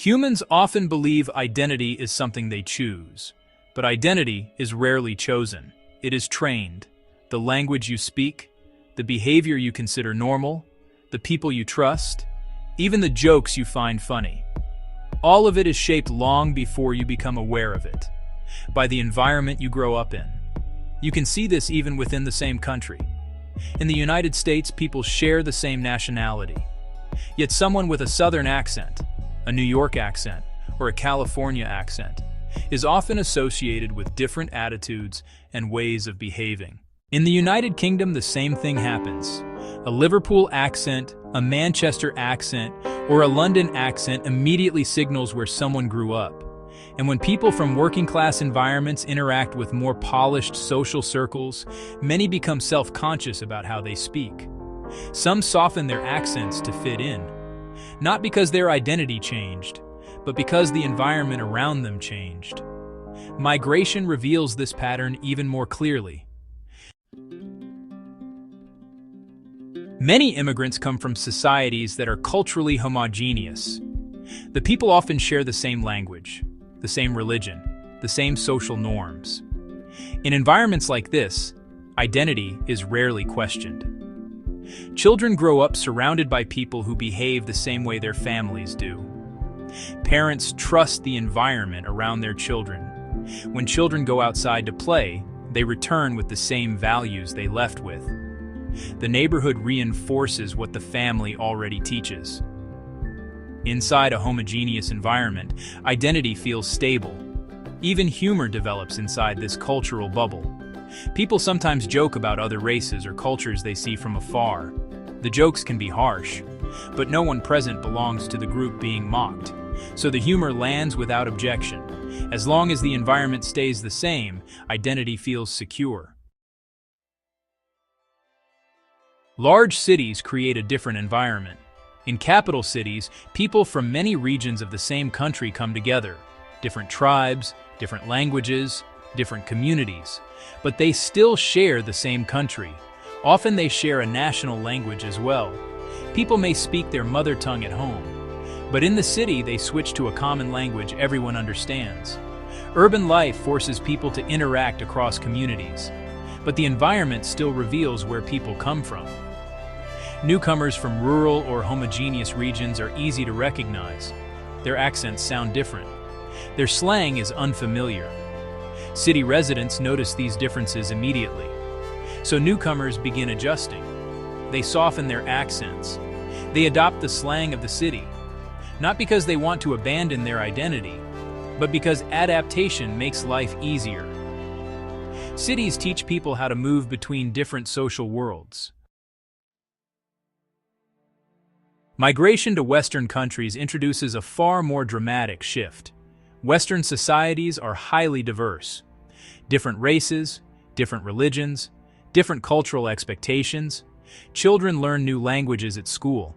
Humans often believe identity is something they choose, but identity is rarely chosen. It is trained. The language you speak, the behavior you consider normal, the people you trust, even the jokes you find funny. All of it is shaped long before you become aware of it, by the environment you grow up in. You can see this even within the same country. In the United States, people share the same nationality. Yet someone with a Southern accent, a New York accent, or a California accent is often associated with different attitudes and ways of behaving. In the United Kingdom, the same thing happens. A Liverpool accent, a Manchester accent, or a London accent immediately signals where someone grew up. And when people from working-class environments interact with more polished social circles, many become self-conscious about how they speak. Some soften their accents to fit in, not because their identity changed, but because the environment around them changed. Migration reveals this pattern even more clearly. Many immigrants come from societies that are culturally homogeneous. The people often share the same language, the same religion, the same social norms. In environments like this, identity is rarely questioned. Children grow up surrounded by people who behave the same way their families do. Parents trust the environment around their children. When children go outside to play, they return with the same values they left with. The neighborhood reinforces what the family already teaches. Inside a homogeneous environment, identity feels stable. Even humor develops inside this cultural bubble. People sometimes joke about other races or cultures they see from afar. The jokes can be harsh, but no one present belongs to the group being mocked, so the humor lands without objection. As long as the environment stays the same, identity feels secure. Large cities create a different environment. In capital cities, people from many regions of the same country come together. Different tribes, different languages, different communities. But they still share the same country. Often they share a national language as well. People may speak their mother tongue at home, but in the city they switch to a common language everyone understands. Urban life forces people to interact across communities, but the environment still reveals where people come from. Newcomers from rural or homogeneous regions are easy to recognize. Their accents sound different. Their slang is unfamiliar. City residents notice these differences immediately. So newcomers begin adjusting. They soften their accents. They adopt the slang of the city, not because they want to abandon their identity, but because adaptation makes life easier. Cities teach people how to move between different social worlds. Migration to Western countries introduces a far more dramatic shift. Western societies are highly diverse. Different races, different religions, different cultural expectations. Children learn new languages at school.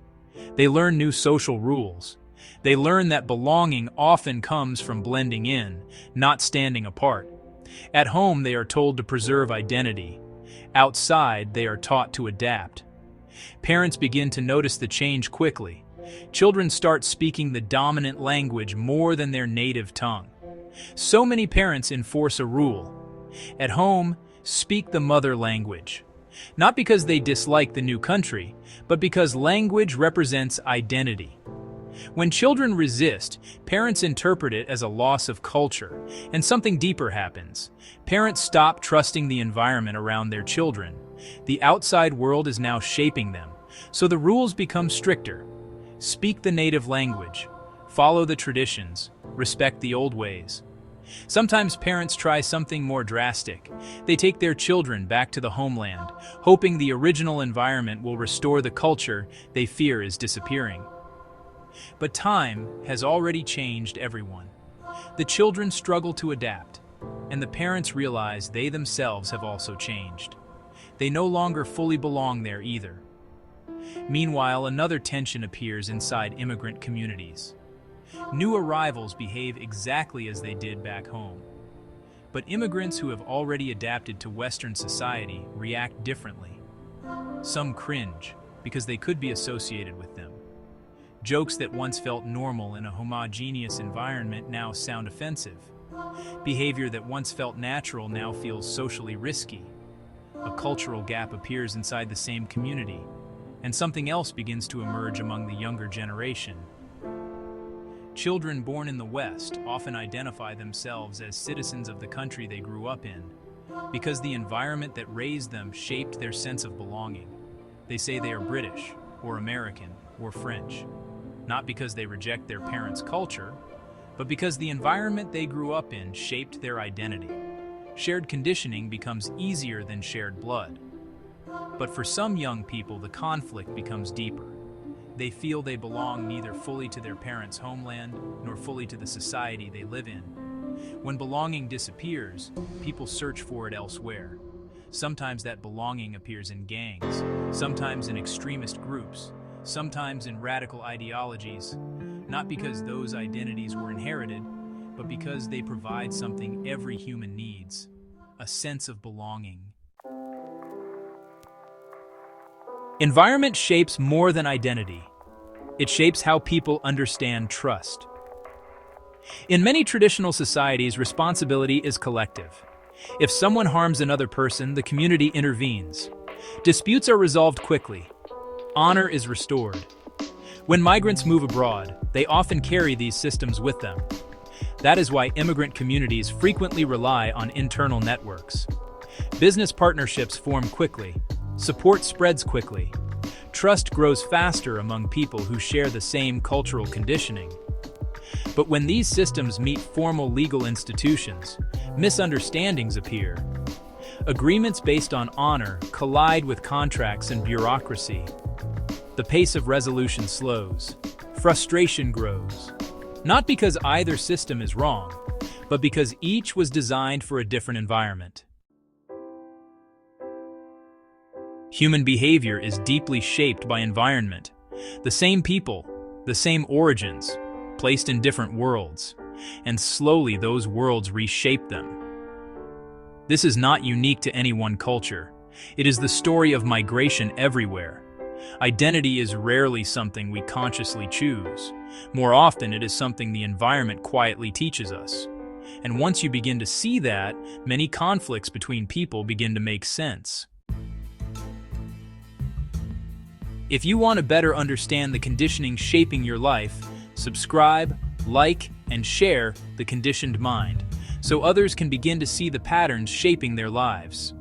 They learn new social rules. They learn that belonging often comes from blending in, not standing apart. At home, they are told to preserve identity. Outside, they are taught to adapt. Parents begin to notice the change quickly. Children start speaking the dominant language more than their native tongue. So many parents enforce a rule. At home, speak the mother language. Not because they dislike the new country, but because language represents identity. When children resist, parents interpret it as a loss of culture, and something deeper happens. Parents stop trusting the environment around their children. The outside world is now shaping them, so the rules become stricter. Speak the native language, follow the traditions, respect the old ways. Sometimes parents try something more drastic. They take their children back to the homeland, hoping the original environment will restore the culture they fear is disappearing. But time has already changed everyone. The children struggle to adapt, and the parents realize they themselves have also changed. They no longer fully belong there either. Meanwhile, another tension appears inside immigrant communities. New arrivals behave exactly as they did back home. But immigrants who have already adapted to Western society react differently. Some cringe because they could be associated with them. Jokes that once felt normal in a homogeneous environment now sound offensive. Behavior that once felt natural now feels socially risky. A cultural gap appears inside the same community, and something else begins to emerge among the younger generation. Children born in the West often identify themselves as citizens of the country they grew up in, because the environment that raised them shaped their sense of belonging. They say they are British, or American, or French, not because they reject their parents' culture, but because the environment they grew up in shaped their identity. Shared conditioning becomes easier than shared blood. But for some young people, the conflict becomes deeper. They feel they belong neither fully to their parents' homeland nor fully to the society they live in. When belonging disappears, people search for it elsewhere. Sometimes that belonging appears in gangs, sometimes in extremist groups, sometimes in radical ideologies, not because those identities were inherited, but because they provide something every human needs: a sense of belonging. Environment shapes more than identity. It shapes how people understand trust. In many traditional societies, responsibility is collective. If someone harms another person, the community intervenes. Disputes are resolved quickly. Honor is restored. When migrants move abroad, they often carry these systems with them. That is why immigrant communities frequently rely on internal networks. Business partnerships form quickly. Support spreads quickly. Trust grows faster among people who share the same cultural conditioning. But when these systems meet formal legal institutions, misunderstandings appear. Agreements based on honor collide with contracts and bureaucracy. The pace of resolution slows. Frustration grows. Not because either system is wrong, but because each was designed for a different environment. Human behavior is deeply shaped by environment. The same people, the same origins, placed in different worlds, and slowly those worlds reshape them. This is not unique to any one culture. It is the story of migration everywhere. Identity is rarely something we consciously choose. More often, it is something the environment quietly teaches us. And once you begin to see that, many conflicts between people begin to make sense. If you want to better understand the conditioning shaping your life, subscribe, like, and share The Conditioned Mind, so others can begin to see the patterns shaping their lives.